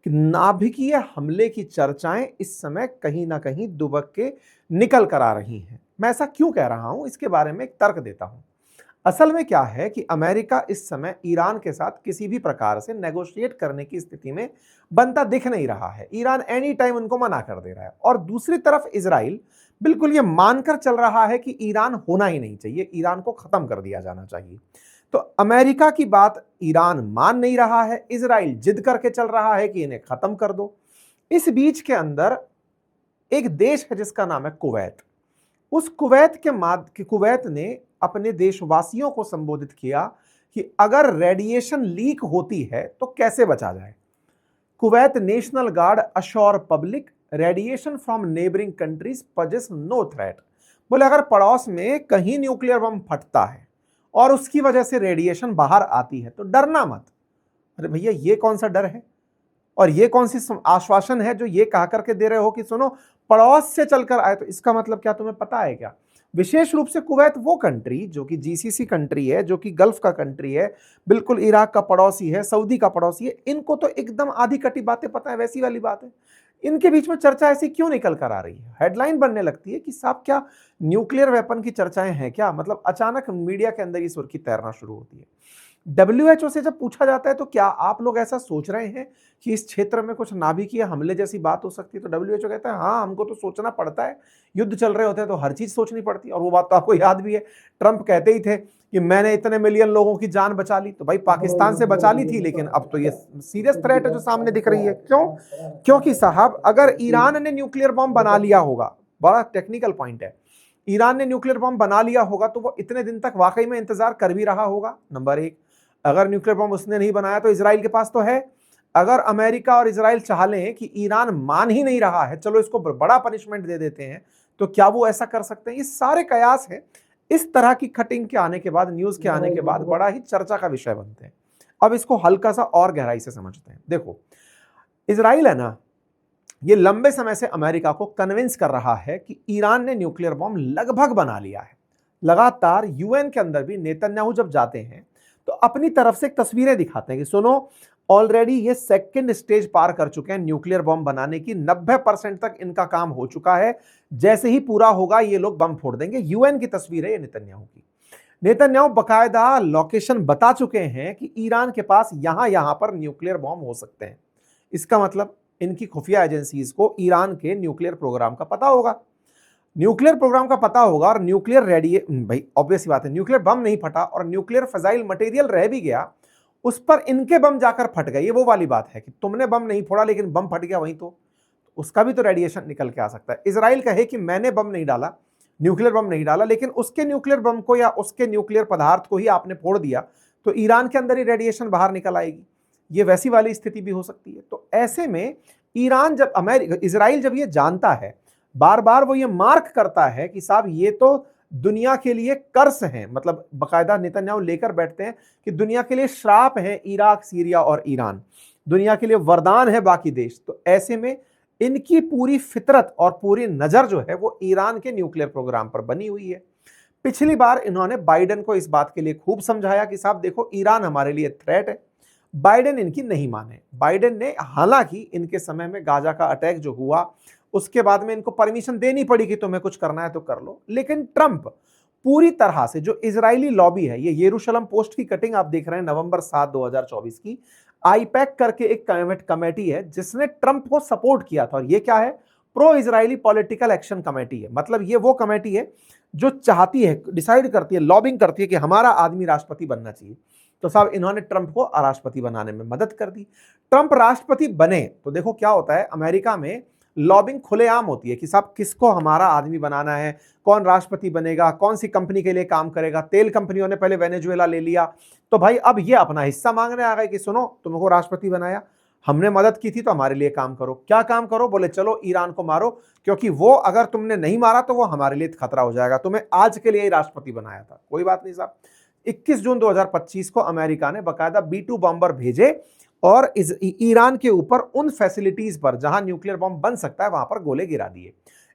कि नाभिकीय हमले की चर्चाएं इस समय कहीं ना कहीं दुबक के निकल कर आ रही हैं। मैं ऐसा क्यों कह रहा हूं, इसके बारे में एक तर्क देता हूं। असल में क्या है कि अमेरिका इस समय ईरान के साथ किसी भी प्रकार से नेगोशिएट करने की स्थिति में बनता दिख नहीं रहा है। ईरान एनी टाइम उनको मना कर दे रहा है, और दूसरी तरफ इजराइल बिल्कुल ये मानकर चल रहा है कि ईरान होना ही नहीं चाहिए, ईरान को खत्म कर दिया जाना चाहिए। तो अमेरिका की बात ईरान मान नहीं रहा है, इजराइल जिद करके चल रहा है कि इन्हें खत्म कर दो। इस बीच के अंदर एक देश है जिसका नाम है कुवैत। उस कुवैत ने अपने देशवासियों को संबोधित किया कि अगर रेडिएशन लीक होती है तो कैसे बचा जाए। Kuwait national guard assure public radiation from neighbouring countries poses no threat. बोले अगर पड़ोस में कहीं न्यूक्लियर बम फटता है और उसकी वजह से रेडिएशन बाहर आती है तो डरना मत। अरे भैया, ये कौन सा डर है और ये कौन सी आश्वासन है जो ये कह करके दे रहे हो कि सुनो पड़ोस से चलकर आए? तो इसका मतलब क्या तुम्हें पता है क्या? विशेष रूप से कुवैत वो कंट्री जो कि जीसीसी कंट्री है, जो कि गल्फ का कंट्री है, बिल्कुल इराक का पड़ोसी है, सऊदी का पड़ोसी है, इनको तो एकदम आधी कटी बातें पता है। वैसी वाली बात है। इनके बीच में चर्चा ऐसी क्यों निकल कर आ रही है? हेडलाइन बनने लगती है कि साहब क्या न्यूक्लियर वेपन की चर्चाएं हैं क्या? मतलब अचानक मीडिया के अंदर ये सुर्खी तैरना शुरू होती है। डब्ल्यूएचओ से जब पूछा जाता है तो क्या आप लोग ऐसा सोच रहे हैं कि इस क्षेत्र में कुछ नाभिकीय हमले जैसी बात हो सकती है? तो डब्ल्यूएचओ कहता है हाँ, हमको तो सोचना पड़ता है। युद्ध चल रहे होते हैं तो हर चीज सोचनी पड़ती है। और वो बात तो आपको याद भी है, ट्रंप कहते ही थे कि मैंने इतने मिलियन लोगों की जान बचा ली। तो भाई पाकिस्तान से बचा ली थी, लेकिन अब तो ये सीरियस थ्रेट है जो सामने दिख रही है। क्यों? क्योंकि साहब अगर ईरान ने न्यूक्लियर बॉम्ब बना लिया होगा, बड़ा टेक्निकल पॉइंट है, ईरान ने न्यूक्लियर बॉम्ब बना लिया होगा तो वो इतने दिन तक वाकई में इंतजार कर भी रहा होगा, नंबर एक। अगर न्यूक्लियर बॉम्ब उसने नहीं बनाया तो इजराइल के पास तो है। अगर अमेरिका और इजराइल चाह लें कि ईरान मान ही नहीं रहा है, चलो इसको बड़ा पनिशमेंट दे देते हैं, तो क्या वो ऐसा कर सकते हैं? ये सारे कयास हैं। इस तरह की कटिंग के आने के बाद, न्यूज के आने के बाद बड़ा ही चर्चा का विषय बनते हैं। अब इसको हल्का सा और गहराई से समझते हैं। देखो, इजराइल है ना, ये लंबे समय से अमेरिका को कन्विंस कर रहा है कि ईरान ने न्यूक्लियर बॉम्ब लगभग बना लिया है। लगातार यूएन के अंदर भी नेतन्याहू जब जाते हैं तो अपनी तरफ से तस्वीरें दिखाते हैं कि सुनो ऑलरेडी ये सेकंड स्टेज पार कर चुके हैं न्यूक्लियर बॉम्ब बनाने की, 90% तक इनका काम हो चुका है, जैसे ही पूरा होगा ये लोग बम फोड़ देंगे। यूएन की तस्वीर है ये नेतन्याहू की। नेतन्याहू बकायदा लोकेशन बता चुके हैं कि ईरान के पास यहां यहां पर न्यूक्लियर बॉम्ब हो सकते हैं। इसका मतलब इनकी खुफिया एजेंसीज को ईरान के न्यूक्लियर प्रोग्राम का पता होगा। न्यूक्लियर प्रोग्राम का पता होगा और न्यूक्लियर भाई ऑब्वियस बात है, न्यूक्लियर बम नहीं फटा और न्यूक्लियर फिजाइल मटेरियल रह भी गया, उस पर इनके बम जाकर फट गए। ये वो वाली बात है कि तुमने बम नहीं फोड़ा लेकिन बम फट गया वहीं, तो उसका भी तो रेडिएशन निकल के आ सकता है। इजराइल कहे कि मैंने बम नहीं डाला, न्यूक्लियर बम नहीं डाला, लेकिन उसके न्यूक्लियर बम को या उसके न्यूक्लियर पदार्थ को ही आपने फोड़ दिया, तो ईरान के अंदर ही रेडिएशन बाहर निकल आएगी। ये वैसी वाली स्थिति भी हो सकती है। तो ऐसे में ईरान जब इजराइल जब ये जानता है, बार बार वो ये मार्क करता है कि साहब ये तो दुनिया के लिए कर्स हैं, मतलब बकायदा नेतन्याहू लेकर बैठते हैं कि दुनिया के लिए श्राप है इराक, सीरिया और ईरान, दुनिया के लिए वरदान है बाकी देश। तो ऐसे में इनकी पूरी फितरत और पूरी नजर जो है वो ईरान के न्यूक्लियर प्रोग्राम पर बनी हुई है। पिछली बार इन्होंने बाइडेन को इस बात के लिए खूब समझाया कि साहब देखो ईरान हमारे लिए थ्रेट है। बाइडेन इनकी नहीं माने। बाइडेन ने, हालांकि इनके समय में गाजा का अटैक जो हुआ उसके बाद में इनको परमिशन देनी पड़ी कि तुम्हें कुछ करना है तो कर लो, लेकिन ट्रंप पूरी तरह से, जो इजरायली लॉबी है, ये यरूशलेम पोस्ट की कटिंग आप देख रहे हैं नवंबर 7 2024 की, आईपैक करके एक कमेटी है जिसने ट्रंप को सपोर्ट किया था। और ये क्या है? Pro Israeli political action committee है। मतलब ये वो कमेटी है जो चाहती है, डिसाइड करती है, लॉबिंग करती है कि हमारा आदमी राष्ट्रपति बनना चाहिए। तो साहब इन्होंने ट्रंप को राष्ट्रपति बनाने में मदद कर दी। ट्रंप राष्ट्रपति बने तो देखो क्या होता है, अमेरिका में लॉबिंग खुलेआम होती है कि साहब किसको हमारा आदमी बनाना है, कौन राष्ट्रपति बनेगा, कौन सी कंपनी के लिए काम करेगा। तेल कंपनियों ने पहले वेनेजुएला ले लिया, तो भाई अब ये अपना हिस्सा मांगने आ गए कि सुनो तुमको राष्ट्रपति बनाया, हमने मदद की थी तो हमारे लिए काम करो। क्या काम करो? बोले चलो ईरान को मारो, क्योंकि वो अगर तुमने नहीं मारा तो वो हमारे लिए खतरा हो जाएगा, तुम्हें आज के लिए ही राष्ट्रपति बनाया था। कोई बात नहीं साहब। 21 जून 2025 को अमेरिका ने बकायदा B-2 बॉम्बर भेजे और ईरान के ऊपर उन फैसिलिटीज पर जहां न्यूक्लियर बॉम्ब बन सकता है वहां पर गोले गिरा दिए।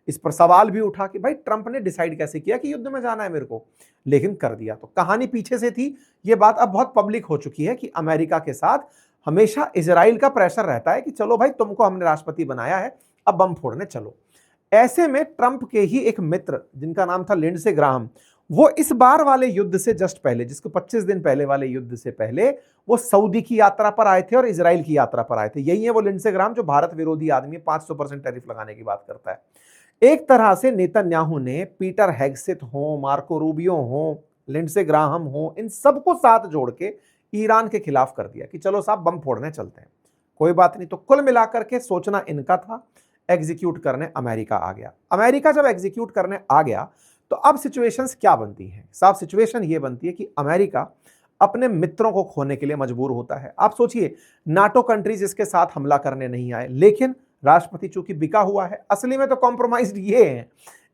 इस पर सवाल भी उठा कि भाई ट्रंप ने डिसाइड कैसे किया कि युद्ध में जाना है मेरे को, लेकिन कर दिया। तो कहानी पीछे से थी, ये बात अब बहुत पब्लिक हो चुकी है कि अमेरिका के साथ हमेशा इजराइल का प्रेशर रहता है कि चलो भाई तुमको हमने राष्ट्रपति बनाया है, अब बम फोड़ने चलो। ऐसे में ट्रंप के ही एक मित्र जिनका नाम था लिंडसे ग्राहम, वो इस बार वाले युद्ध से जस्ट पहले, जिसको 25 दिन पहले वाले युद्ध से पहले, वो सऊदी की यात्रा पर आए थे और इजराइल की यात्रा पर आए थे। यही है वो लिंडसे ग्राहम जो भारत विरोधी आदमी 500% टैरिफ लगाने की बात करता है। एक तरह से नेतन्याहू ने पीटर हेगसेथ हो, मार्को रूबियो हो, लिंडसे ग्राहम हो, इन सबको साथ जोड़ के ईरान के खिलाफ कर दिया कि चलो साहब बम फोड़ने चलते हैं। कोई बात नहीं। तो कुल मिलाकर के सोचना इनका था, एग्जीक्यूट करने अमेरिका आ गया। अमेरिका जब एग्जीक्यूट करने आ गया तो अब सिचुएशंस क्या बनती हैं? साफ सिचुएशन ये बनती है कि अमेरिका अपने मित्रों को खोने के लिए मजबूर होता है। आप सोचिए, नाटो कंट्रीज इसके साथ हमला करने नहीं आए, लेकिन राष्ट्रपति चूंकि बिका हुआ है, असली में तो कॉम्प्रोमाइज्ड ये हैं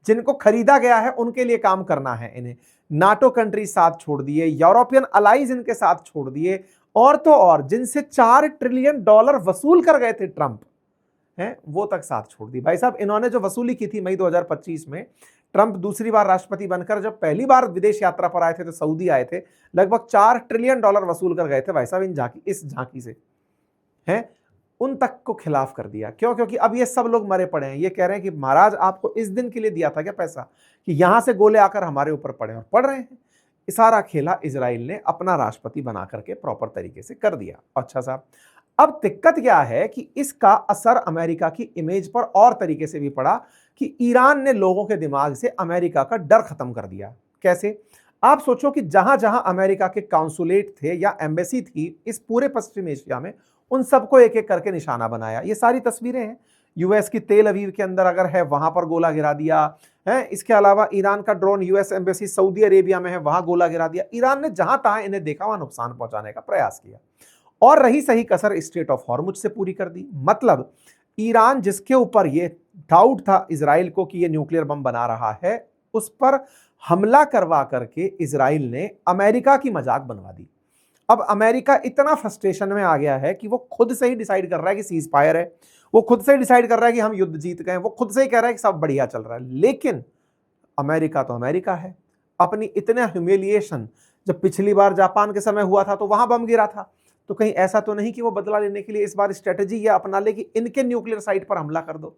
जिनको खरीदा गया है, उनके लिए काम करना है इन्हें। नाटो कंट्री साथ छोड़ दिए, यूरोपियन अलाइज इनके साथ छोड़ दिए, और तो और जिनसे $4 ट्रिलियन वसूल कर गए थे ट्रंप हैं, वो तक साथ छोड़ दी। भाई साहब, इन्होंने जो वसूली की थी मई 2025 में, ट्रंप दूसरी बार राष्ट्रपति बनकर जब पहली बार विदेश यात्रा पर आए थे तो सऊदी आए थे, लगभग $4 ट्रिलियन वसूल कर गए थे भाई साहब इस झांकी से हैं, उन तक को खिलाफ कर दिया। क्यों? क्योंकि अब ये सब लोग मरे पड़े हैं। ये कह रहे हैं कि महाराज आपको इस दिन के लिए दिया था क्या पैसा कि यहां से गोले आकर हमारे ऊपर पड़े, और पड़ रहे हैं। सारा खेला इजराइल ने अपना राष्ट्रपति बना करके प्रॉपर तरीके से कर दिया। अच्छा साहब, अब दिक्कत क्या है कि इसका असर अमेरिका की इमेज पर और तरीके से भी पड़ा कि ईरान ने लोगों के दिमाग से अमेरिका का डर खत्म कर दिया। कैसे? आप सोचो कि जहां जहां अमेरिका के काउंसुलेट थे या एम्बेसी थी इस पूरे पश्चिम एशिया में, उन सबको एक एक करके निशाना बनाया। ये सारी तस्वीरें हैं। यूएस की तेल अवीव के अंदर अगर है, वहां पर गोला गिरा दिया है। इसके अलावा ईरान का drone US embassy Saudi Arabia में है, वहां गोला गिरा दिया। ईरान ने जहां तहां इन्हें देखा वहां नुकसान पहुंचाने का प्रयास किया, और रही सही कसर स्ट्रेट ऑफ हॉर्मुज से पूरी कर दी। मतलब ईरान जिसके ऊपर ये डाउट था इजराइल को कि ये न्यूक्लियर बम बना रहा है, उस पर हमला करवा करके इजराइल ने अमेरिका की मजाक बनवा दी। अब अमेरिका इतना फ्रस्ट्रेशन में आ गया है कि वो खुद से ही डिसाइड कर रहा है कि सीज फायर है, वो खुद से ही डिसाइड कर रहा है कि हम युद्ध जीत गए, वो खुद से ही कह रहा है कि सब बढ़िया चल रहा है। लेकिन अमेरिका तो अमेरिका है। अपनी इतना ह्यूमिलिएशन जब पिछली बार जापान के समय हुआ था तो वहां बम गिरा था, तो कहीं ऐसा तो नहीं कि वो बदला लेने के लिए इस बार स्ट्रेटेजी ये अपना ले कि इनके न्यूक्लियर साइट पर हमला कर दो।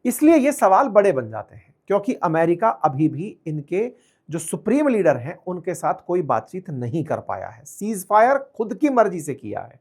इसलिए ये सवाल बड़े बन जाते हैं, क्योंकि अमेरिका अभी भी इनके जो सुप्रीम लीडर हैं उनके साथ कोई बातचीत नहीं कर पाया है। सीज फायर खुद की मर्जी से किया है,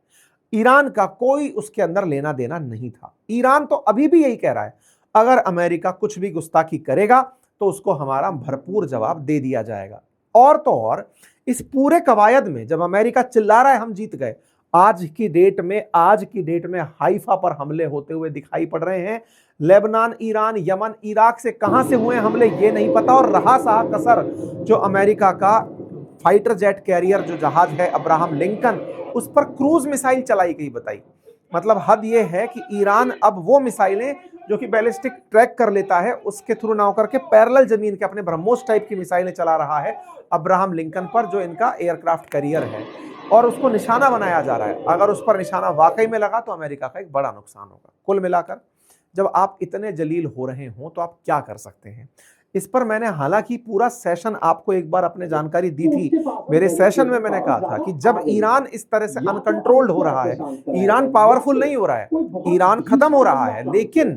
ईरान का कोई उसके अंदर लेना देना नहीं था। ईरान तो अभी भी यही कह रहा है, अगर अमेरिका कुछ भी गुस्ताखी करेगा तो उसको हमारा भरपूर जवाब दे दिया जाएगा। और तो और इस पूरे कवायद में जब अमेरिका चिल्ला रहा है हम जीत गए, आज की डेट में हाइफा पर हमले होते हुए दिखाई पड़ रहे हैं। लेबनान, ईरान, यमन, इराक से कहां से हुए हमले ये नहीं पता। और रहा सा कसर जो अमेरिका का फाइटर जेट कैरियर जो जहाज है अब्राहम लिंकन, उस पर क्रूज मिसाइल चलाई गई। बताई मतलब हद ये है कि ईरान अब वो मिसाइलें जो कि बैलिस्टिक ट्रैक कर लेता है उसके थ्रू ना होकर के पैरेलल जमीन के अपने ब्रह्मोस टाइप की मिसाइलें चला रहा है अब्राहम लिंकन पर, जो इनका एयरक्राफ्ट कैरियर है, और उसको निशाना बनाया जा रहा है। अगर उस पर निशाना वाकई में लगा तो अमेरिका का एक बड़ा नुकसान होगा। कुल मिलाकर जब आप इतने जलील हो रहे हो तो आप क्या कर सकते हैं? इस पर मैंने हालांकि पूरा सेशन आपको एक बार अपने जानकारी दी थी। मेरे सेशन में मैंने कहा था कि जब ईरान इस तरह से अनकंट्रोल्ड हो रहा है, ईरान पावरफुल नहीं हो रहा है, ईरान खत्म हो रहा है, लेकिन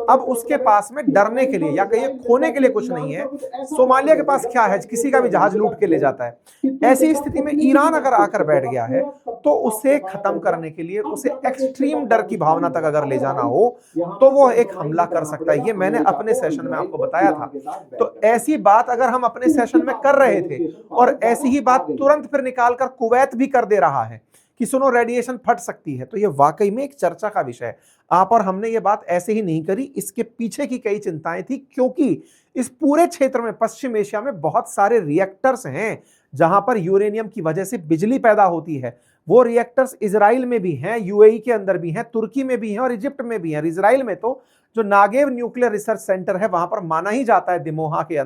अब उसके पास में डरने के लिए या कहिए खोने के लिए कुछ नहीं है। सोमालिया के पास क्या है? किसी का भी जहाज लूट के ले जाता है। ऐसी स्थिति में ईरान अगर आकर बैठ गया है तो उसे खत्म करने के लिए, उसे एक्सट्रीम डर की भावना तक अगर ले जाना हो तो वो एक हमला कर सकता है। ये मैंने अपने सेशन में आपको बताया था। तो ऐसी बात अगर हम अपने सेशन में कर रहे थे और ऐसी ही बात तुरंत फिर निकालकर कुवैत भी कर दे रहा है कि सुनो रेडिएशन फट सकती है, तो ये वाकई में एक चर्चा का विषय है। आप और हमने ये बात ऐसे ही नहीं करी, इसके पीछे की कई चिंताएं थी, क्योंकि इस पूरे क्षेत्र में पश्चिम एशिया में बहुत सारे रिएक्टर्स हैं जहां पर यूरेनियम की वजह से बिजली पैदा होती है। वो रिएक्टर्स इजराइल में भी हैं, यूएई के अंदर भी हैं, तुर्की में भी हैं और इजिप्ट में भी हैं। इजराइल में तो जो नागेव न्यूक्लियर रिसर्च सेंटर है वहां पर माना ही जाता है दिमोना के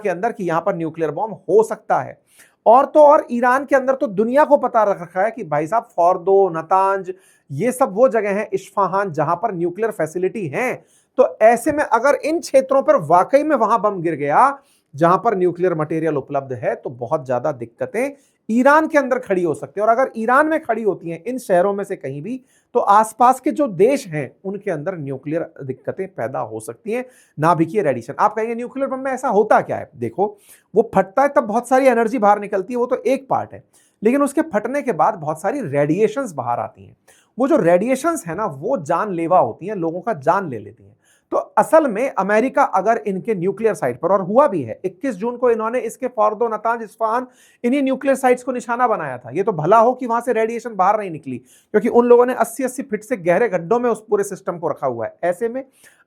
अंदर कि यहां पर न्यूक्लियर बॉम्ब हो सकता है। और तो और ईरान के अंदर तो दुनिया को पता रख रखा है कि भाई साहब फॉर्दो, नतांज, ये सब वो जगह है, इस्फहान, जहां पर न्यूक्लियर फैसिलिटी है। तो ऐसे में अगर इन क्षेत्रों पर वाकई में वहां बम गिर गया जहां पर न्यूक्लियर मटेरियल उपलब्ध है तो बहुत ज्यादा दिक्कतें ईरान के अंदर खड़ी हो सकती है, और अगर ईरान में खड़ी होती हैं इन शहरों में से कहीं भी, तो आसपास के जो देश हैं उनके अंदर न्यूक्लियर दिक्कतें पैदा हो सकती हैं, नाभिकीय रेडिएशन। आप कहेंगे न्यूक्लियर बम में ऐसा होता क्या है? देखो, वो फटता है तब बहुत सारी एनर्जी बाहर निकलती है, वो तो एक पार्ट है, लेकिन उसके फटने के बाद बहुत सारी रेडिएशंस बाहर आती हैं। वो जो रेडिएशंस है ना, वो जानलेवा होती हैं, लोगों का जान ले लेती हैं। तो असल में अमेरिका अगर इनके न्यूक्लियर साइट पर, और हुआ भी है 21 जून को इन्होंने इसके फॉर्दो, नतांज, इस्फहान, इन्हीं न्यूक्लियर साइट्स को निशाना बनाया था। ये तो भला हो कि वहां से रेडिएशन बाहर नहीं निकली, क्योंकि उन लोगों ने 80-80 फीट से गहरे गड्ढों में उस पूरे सिस्टम को रखा हुआ है। ऐसे में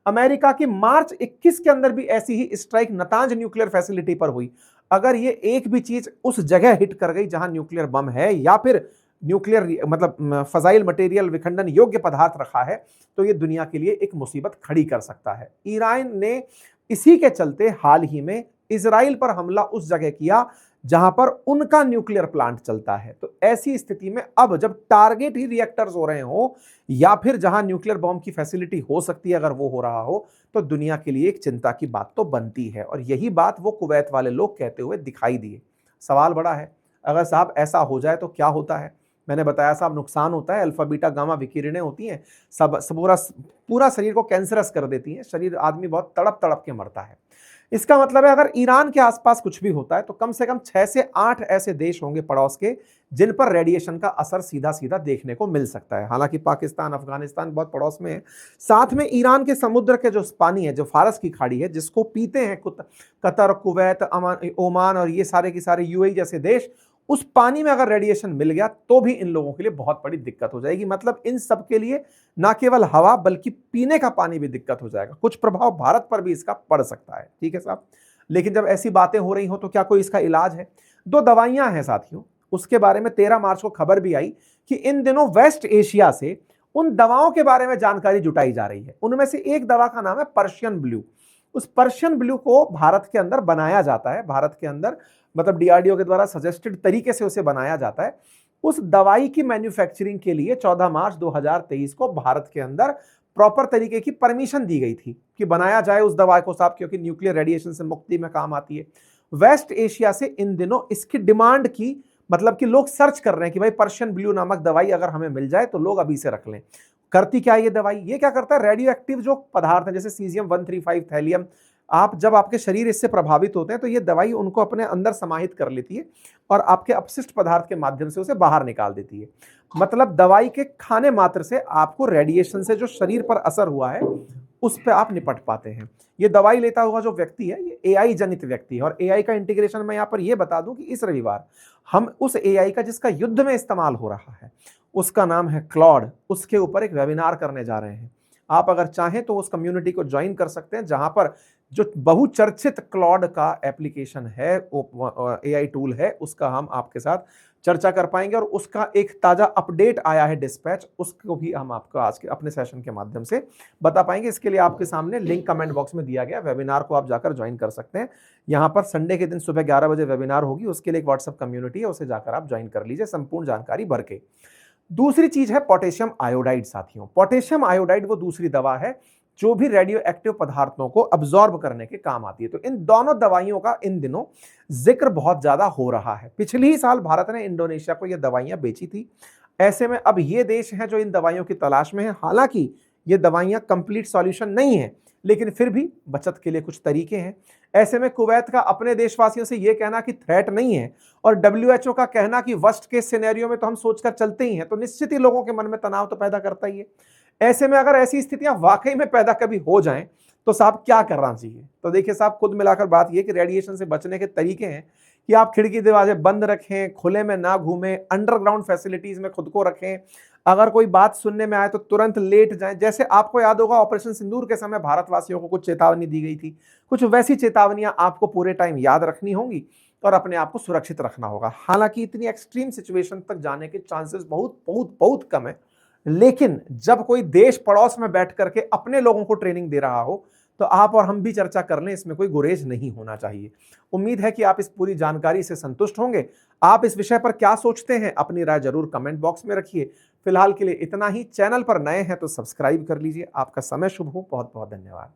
अमेरिका की मार्च 21 के अंदर भी ऐसी ही स्ट्राइक नतांज न्यूक्लियर फैसिलिटी पर हुई। अगर ये एक भी चीज उस जगह हिट कर गई जहां न्यूक्लियर बम है या फिर न्यूक्लियर मतलब फजाइल मटेरियल, विखंडन योग्य पदार्थ रखा है, तो ये दुनिया के लिए एक मुसीबत खड़ी कर सकता है। ईरान ने इसी के चलते हाल ही में इजराइल पर हमला उस जगह किया जहां पर उनका न्यूक्लियर प्लांट चलता है। तो ऐसी स्थिति में अब जब टारगेट ही रिएक्टर्स हो रहे हो या फिर जहां न्यूक्लियर बॉम्ब की फैसिलिटी हो सकती है, अगर वो हो रहा हो, तो दुनिया के लिए एक चिंता की बात तो बनती है। और यही बात वो कुवैत वाले लोग कहते हुए दिखाई दिए। सवाल बड़ा है, अगर साहब ऐसा हो जाए तो क्या होता है? मैंने बताया साहब, नुकसान होता है, अल्फा बीटा गामा विकिरणें होती हैं, सब पूरा शरीर को कैंसरस कर देती हैं, शरीर आदमी बहुत तड़प तड़प के मरता है। इसका मतलब है अगर ईरान के आसपास कुछ भी होता है तो कम से कम 6 से 8 ऐसे देश होंगे पड़ोस के जिन पर रेडिएशन का असर सीधा सीधा देखने को मिल सकता है। हालांकि पाकिस्तान, अफगानिस्तान बहुत पड़ोस में है, साथ में ईरान के समुद्र के जो पानी है, जो फारस की खाड़ी है, जिसको पीते हैं कतर, कुवैत, ओमान और ये सारे के सारे यूएई जैसे देश, उस पानी में अगर रेडिएशन मिल गया तो भी इन लोगों के लिए बहुत बड़ी दिक्कत हो जाएगी। मतलब इन सब के लिए ना केवल हवा बल्कि पीने का पानी भी दिक्कत हो जाएगा। कुछ प्रभाव भारत पर भी इसका पड़ सकता है, ठीक है साहब। लेकिन जब ऐसी बातें हो रही हो तो क्या कोई इसका इलाज है? 2 दवाइयां हैं साथियों, उसके बारे में 13 मार्च को खबर भी आई कि इन दिनों वेस्ट एशिया से उन दवाओं के बारे में जानकारी जुटाई जा रही है। उनमें से एक दवा का नाम है पर्शियन ब्लू। उस पर्शियन ब्लू को भारत के अंदर बनाया जाता है, भारत के अंदर मतलब डीआरडीओ के द्वारा सजेस्टेड तरीके से उसे बनाया जाता है। उस दवाई की मैन्युफैक्चरिंग के लिए 14 मार्च 2023 को भारत के अंदर प्रॉपर तरीके की परमिशन दी गई थी कि बनाया जाए उस दवा को साहब, क्योंकि न्यूक्लियर रेडिएशन से मुक्ति में काम आती है। वेस्ट एशिया से इन दिनों इसकी डिमांड की, मतलब कि लोग सर्च कर रहे हैं कि भाई पर्शियन ब्लू नामक दवाई अगर हमें मिल जाए तो लोग अभी से रख लें। करती क्या ये दवाई? ये क्या करता है, रेडियो एक्टिव जो पदार्थ है जैसे सीजियम 135, थैलियम, आप जब आपके शरीर इससे प्रभावित होते हैं तो ये दवाई उनको अपने अंदर समाहित कर लेती है और आपके अपशिष्ट पदार्थ के माध्यम से उसे बाहर निकाल देती है। मतलब दवाई के खाने मात्र से आपको रेडिएशन से जो शरीर पर असर हुआ है उस पर आप निपट पाते हैं। ये दवाई लेता हुआ जो व्यक्ति है ये एआई जनित व्यक्ति है, और एआई का इंटीग्रेशन मैं यहाँ पर ये बता दूं कि इस रविवार हम उस एआई का जिसका युद्ध में इस्तेमाल हो रहा है, उसका नाम है क्लॉड, उसके ऊपर एक वेबिनार करने जा रहे हैं। आप अगर चाहें तो उस कम्युनिटी को ज्वाइन कर सकते हैं, जहां पर जो बहुचर्चित क्लॉड का एप्लीकेशन है, एआई टूल है, उसका हम आपके साथ चर्चा कर पाएंगे। और उसका एक ताजा अपडेट आया है डिस्पैच, उसको भी हम आपको आज के अपने सेशन के माध्यम से बता पाएंगे। इसके लिए आपके सामने लिंक कमेंट बॉक्स में दिया गया, वेबिनार को आप जाकर ज्वाइन कर सकते हैं। यहाँ पर संडे के दिन सुबह 11 बजे वेबिनार होगी, उसके लिए एक व्हाट्सएप कम्युनिटी है, उसे जाकर आप ज्वाइन कर लीजिए संपूर्ण जानकारी भर के। दूसरी चीज है पोटेशियम आयोडाइड साथियों। पोटेशियम आयोडाइड वो दूसरी दवा है जो भी रेडियो एक्टिव पदार्थों को अब्सॉर्ब करने के काम आती है। तो इन दोनों दवाइयों का इन दिनों जिक्र बहुत ज्यादा हो रहा है। पिछले ही साल भारत ने इंडोनेशिया को ये दवाइयां बेची थी। ऐसे में अब ये देश हैं जो इन दवाइयों की तलाश में है। हालांकि ये दवाइयां कंप्लीट सॉल्यूशन नहीं है, लेकिन फिर भी बचत के लिए कुछ तरीके हैं। ऐसे में कुवैत का अपने देशवासियों से यह कहना कि थ्रेट नहीं है, और डब्ल्यूएचओ का कहना कि वर्स्ट केस सिनेरियो में तो हम सोचकर चलते ही हैं, तो निश्चित ही लोगों के मन में तनाव तो पैदा करता ही है। ऐसे में अगर ऐसी स्थितियां वाकई में पैदा कभी हो जाएं तो साहब क्या करना चाहिए? तो देखिए साहब, खुद मिलाकर बात यह कि रेडिएशन से बचने के तरीके हैं कि आप खिड़की दरवाजे बंद रखें, खुले में ना घूमें, अंडरग्राउंड फैसिलिटीज में खुद को रखें। अगर कोई बात सुनने में आए तो तुरंत लेट जाएं। जैसे आपको याद होगा ऑपरेशन सिंदूर के समय भारतवासियों को कुछ चेतावनी दी गई थी, कुछ वैसी चेतावनियां आपको पूरे टाइम याद रखनी होंगी और अपने आप को सुरक्षित रखना होगा। हालांकि इतनी एक्सट्रीम सिचुएशन तक जाने के चांसेस बहुत बहुत बहुत कम है, लेकिन जब कोई देश पड़ोस में बैठ करके अपने लोगों को ट्रेनिंग दे रहा हो तो आप और हम भी चर्चा कर लें, इसमें कोई गुरेज नहीं होना चाहिए। उम्मीद है कि आप इस पूरी जानकारी से संतुष्ट होंगे। आप इस विषय पर क्या सोचते हैं, अपनी राय जरूर कमेंट बॉक्स में रखिए। फिलहाल के लिए इतना ही। चैनल पर नए हैं तो सब्सक्राइब कर लीजिए। आपका समय शुभ हो। बहुत बहुत धन्यवाद।